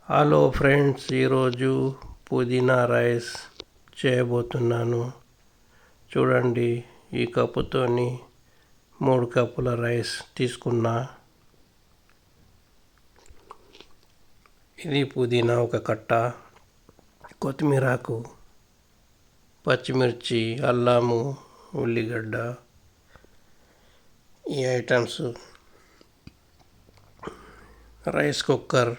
Hello friends, ఈరోజు పుదీనా rice చేయబోతున్నాను. చూడండి, ఈ కప్పుతోని 3 కప్పుల రైస్ తీసుకున్నా. ఇది పుదీనా ఒక కట్ట, కొత్తిమీరాకు, పచ్చిమిర్చి, అల్లము, ఉల్లిగడ్డ, ఈ ఐటమ్స్. Rice cooker.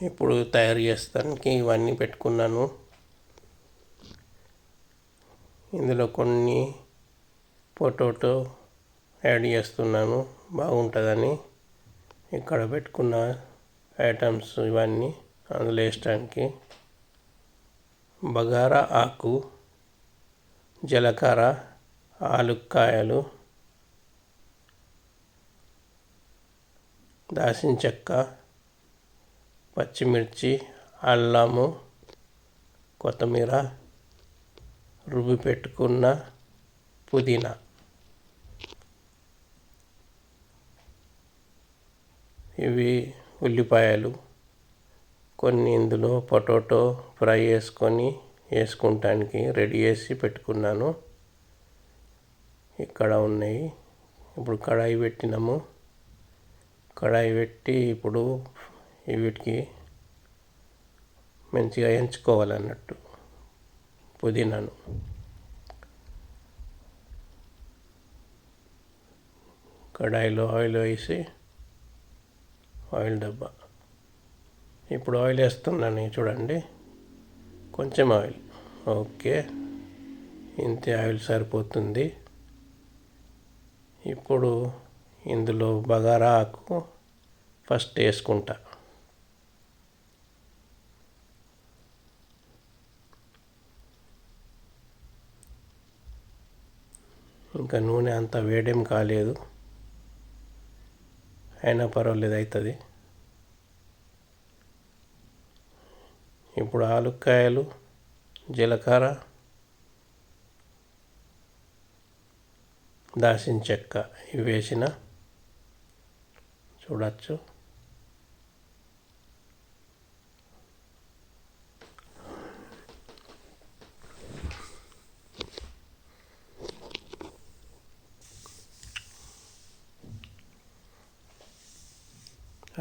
ఇప్పుడు తయారు చేస్తానికి ఇవన్నీ పెట్టుకున్నాను. ఇందులో కొన్ని పొటాటో యాడ్ చేస్తున్నాను, బాగుంటుందని. ఇక్కడ పెట్టుకున్న ఐటమ్స్ ఇవన్నీ అందులో వేయడానికి: బగారా ఆకు, జీలకర్ర, ఆలుక్కాయలు, దాల్చిన చెక్క, పచ్చిమిర్చి, అల్లము, కొత్తిమీర, రుబ్బి పెట్టుకున్న పుదీనా. ఇవి ఉల్లిపాయలు కొన్ని ఇందులో పొటాటో ఫ్రై వేసుకుంటానికి రెడీ చేసి పెట్టుకున్నాను. ఇక్కడ ఉన్నాయి. ఇప్పుడు కడాయి పెట్టినాము. కడాయి పెట్టి ఇప్పుడు వీటికి మంచిగా ఎంచుకోవాలన్నట్టు పుదీనాను. కడాయిలో ఆయిల్ వేసి, ఆయిల్ డబ్బా. ఇప్పుడు ఆయిల్ వేస్తున్నాను, చూడండి, కొంచెం ఆయిల్. ఓకే, ఇంతే ఆయిల్ సరిపోతుంది. ఇప్పుడు ఇందులో బగారా ఆకు ఫస్ట్ వేసుకుంటా. ఇంకా నూనె అంత వేడేం కాలేదు, అయినా పర్వాలేదు, అవుతుంది. ఇప్పుడు ఆలుక్కాయలు, జీలకర్ర, దాల్చిన చెక్క ఇవి వేసిన, చూడచ్చు.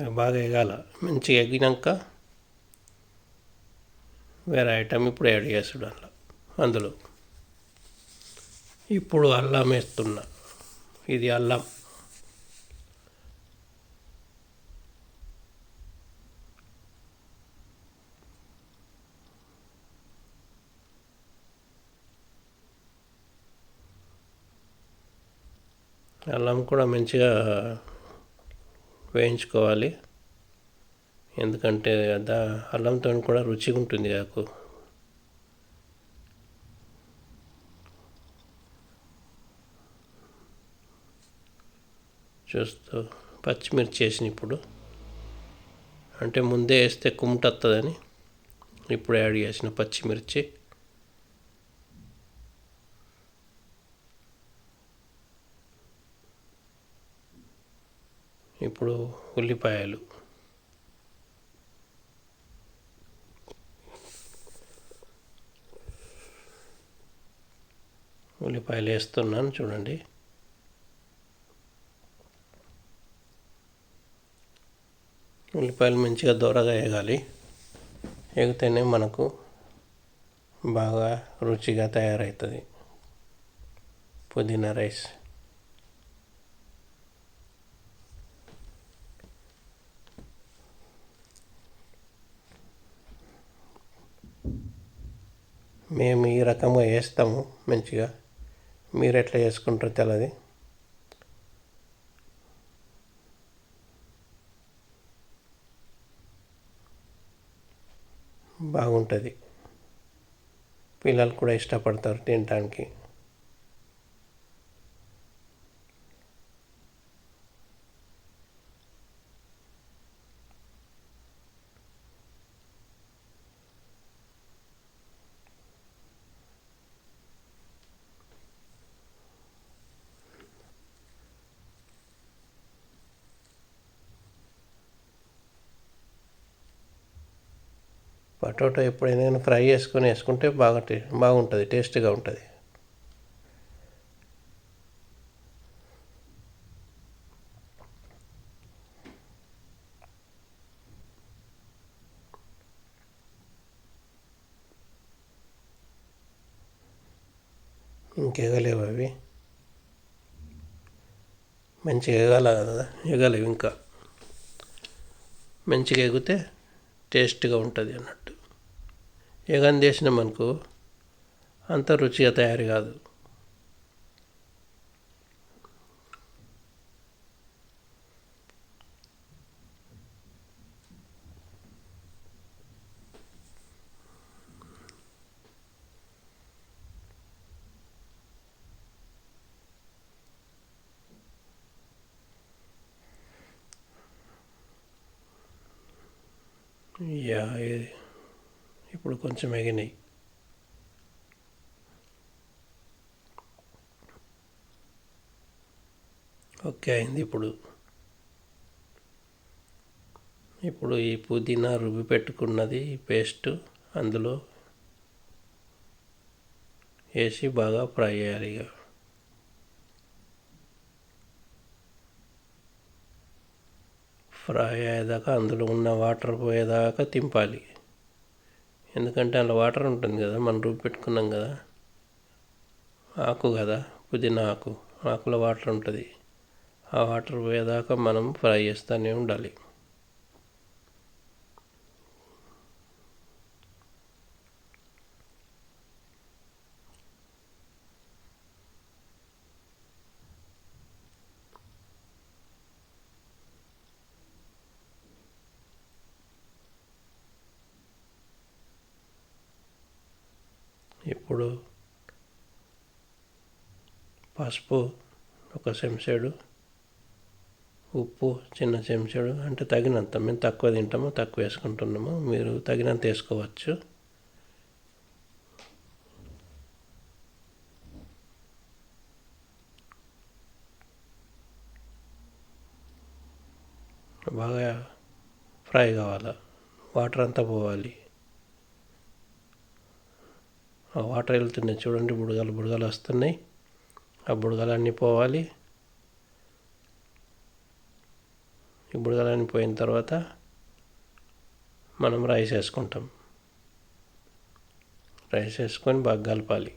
అవి బాగా ఎగాల. మంచిగా ఎగినాక వేరే ఐటమ్ ఇప్పుడు యాడ్ చేసుడు అందులో. ఇప్పుడు అల్లం వేస్తున్నా. ఇది అల్లం. అల్లం కూడా మంచిగా వేయించుకోవాలి, ఎందుకంటే అల్లంతో కూడా రుచిగా ఉంటుంది నాకు. చూస్తూ పచ్చిమిర్చి వేసిన ఇప్పుడు, అంటే ముందే వేస్తే కుమ్ముటొస్తుందని ఇప్పుడు యాడ్ చేసిన పచ్చిమిర్చి. ఇప్పుడు ఉల్లిపాయలు. ఉల్లిపాయలు వేస్తున్నాను, చూడండి. ఉల్లిపాయలు మంచిగా దూరగా వేగాలి. వేగితేనే మనకు బాగా రుచిగా తయారవుతుంది పుదీనా రైస్. మేము ఈ రకంగా వేస్తాము మంచిగా. మీరు ఎట్లా చేసుకుంటారో తెలియదు. బాగుంటుంది, పిల్లలు కూడా ఇష్టపడతారు తినడానికి. పొటాటో ఎప్పుడైనా కానీ ఫ్రై చేసుకొని వేసుకుంటే బాగుంటుంది, టేస్ట్గా ఉంటుంది. ఇంకెగలేవు అవి, మంచిగా ఎగాల కదా, ఎగలేవు ఇంకా. మంచిగా ఎగితే టేస్ట్గా ఉంటుంది అన్నట్టు. ఎగని చేసినామనుకో అంత రుచిగా తయారు కాదు. ఇప్పుడు కొంచెం ఎగినాయి. ఓకే అయింది. ఇప్పుడు ఈ పుదీనా రుబ్బి పెట్టుకున్నది పేస్ట్ అందులో వేసి బాగా ఫ్రై చేయాలి. ఇక ఫ్రై అయ్యేదాకా, అందులో ఉన్న వాటర్ పోయేదాకా తింపాలి. ఎందుకంటే అందులో వాటర్ ఉంటుంది కదా, మనం రుబ్బి పెట్టుకున్నాం కదా, ఆకు కదా, పుదీనా ఆకులో వాటర్ ఉంటుంది. ఆ వాటర్ పోయేదాకా మనం ఫ్రై చేస్తూనే ఉండాలి. ఇప్పుడు పసుపు ఒక చెంచాడు, ఉప్పు చిన్న చెంచాడు, అంటే తగినంత. మేము తక్కువ తింటాము, తక్కువ వేసుకుంటున్నాము, మీరు తగినంత వేసుకోవచ్చు. బాగా ఫ్రై కావాలి, వాటర్ అంతా పోవాలి. ఆ వాటర్ వెళ్తున్నాయి చూడండి, బుడగలు వస్తున్నాయి. ఆ బుడగలన్నీ పోవాలి. ఈ బుడగలన్నీ పోయిన తర్వాత మనం రైస్ వేసుకుంటాం. రైస్ వేసుకొని బాగా కలపాలి.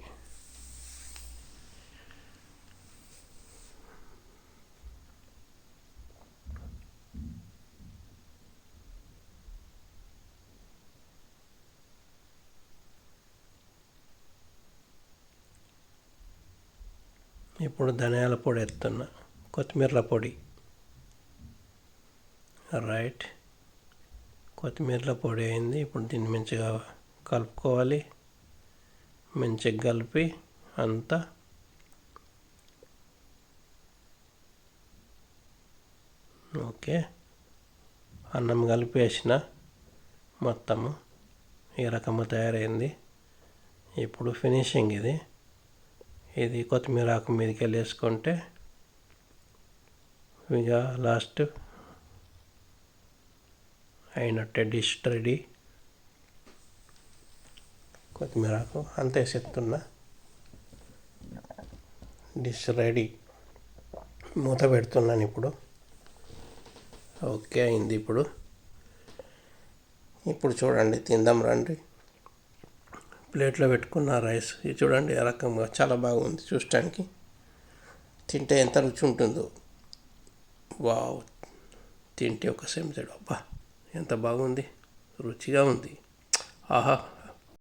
ఇప్పుడు ధనియాల పొడి వేస్తున్నా, కొత్తిమీర పొడి. రైట్, కొత్తిమీర పొడి అయింది. ఇప్పుడు దీన్ని మంచిగా కలుపుకోవాలి. మంచిగా కలిపి అంతా ఓకే. అన్నం కలిపేసిన మొత్తము ఈ రకంగా తయారైంది. ఇప్పుడు ఫినిషింగ్ ఇది కొత్తిమీర ఆకు మీదకి వెళ్ళి వేసుకుంటే ఇక లాస్ట్ అయినట్టే, డిష్ రెడీ. కొత్తిమీర ఆకు అంతే వేసేస్తున్నా, డిష్ రెడీ. మూత పెడుతున్నాను ఇప్పుడు. ఓకే అయింది. ఇప్పుడు చూడండి, తిందాం రండి. ప్లేట్లో పెట్టుకున్న రైస్ ఇది చూడండి, ఆ రకంగా చాలా బాగుంది చూడటానికి. తింటే ఎంత రుచి ఉంటుందో, వావ్. తింటే ఒక చెంచాడు, అబ్బా ఎంత బాగుంది, రుచిగా ఉంది. ఆహా.